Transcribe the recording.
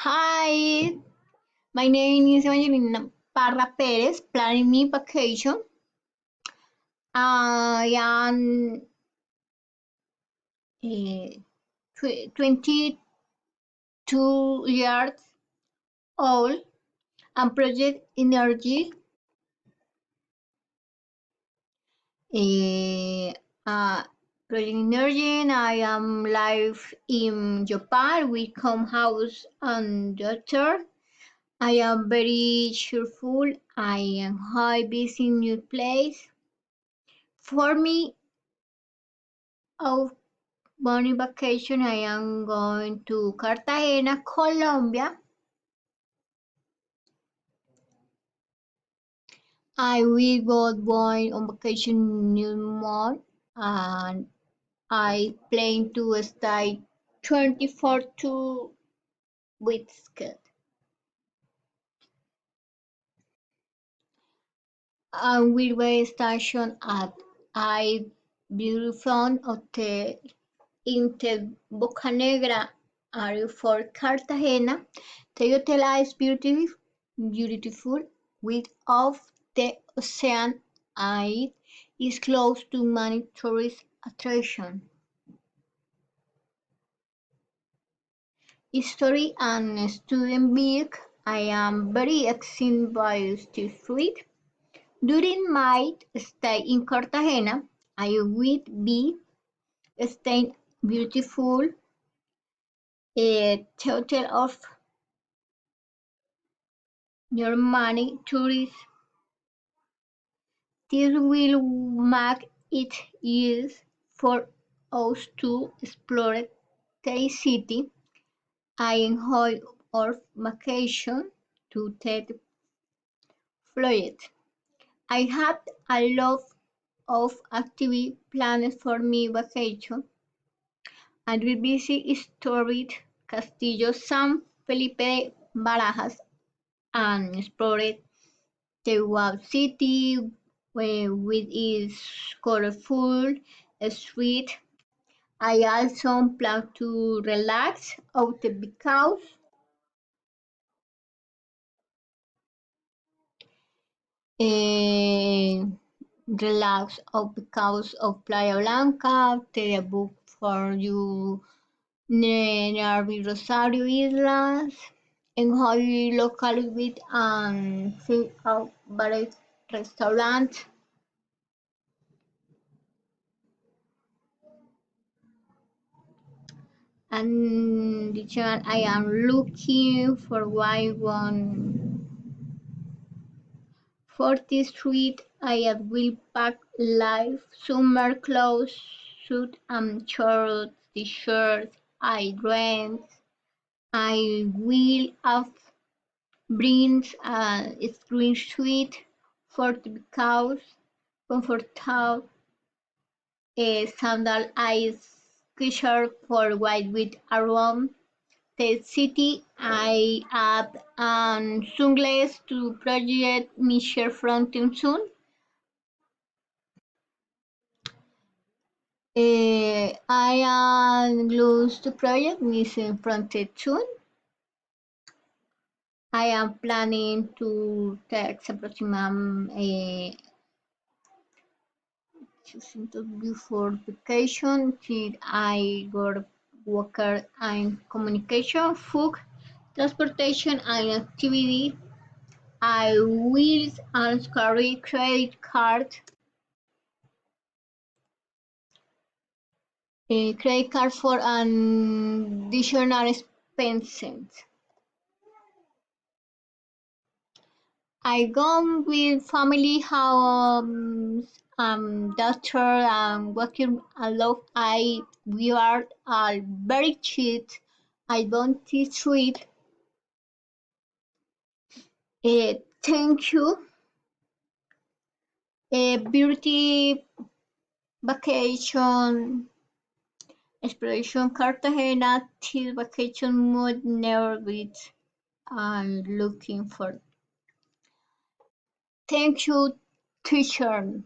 Hi, my name is Evangelina Parra Perez, planning my vacation. I am 22 years old and Project Energy. Uh, uh, Project Energy, I am live in Japan with home house and daughter. I am very cheerful. I enjoy visiting new place. For me, of money vacation, I am going to Cartagena, Colombia. I will go going on vacation new month and I plan to stay 24 to weeks. I will be stationed at a beautiful hotel in the Boca Negra area for Cartagena. The hotel is beautiful with of the ocean and it is close to many tourist attractions. History and student book. I am very excited by this street. During my stay in Cartagena, I will be staying beautiful a total of many tourists. This will make it easy for us to explore the city. I enjoy our vacation to take flight. I have a lot of activity planned for my vacation. I will visit historic Castillo San Felipe de Barajas and explore the wow city with its colorful street. I also plan to relax out because eh, relax out because of Playa Blanca, the book for you near Rosario Islas, enjoy local wit and see out various restaurants. And addition, I am looking for one 40th Street. I will pack live summer clothes, suit and shorts, t-shirts, I dress. I will have brings a screen suite for the because comfortable sandal eyes t-shirt for white with around the city. I add sunglasses to project Michelle fronting soon. I am close to project Michelle fronted soon. I am planning to take approximately 600 before vacation till I got worker and communication, food, transportation and activity. I will and carry credit card, a credit card for an additional expenses. I go with family homes, doctor and working alone. We are all very cheap. I don't treat. Thank you. A beauty vacation exploration Cartagena till vacation mood never beat. I'm looking for. Thank you, teacher.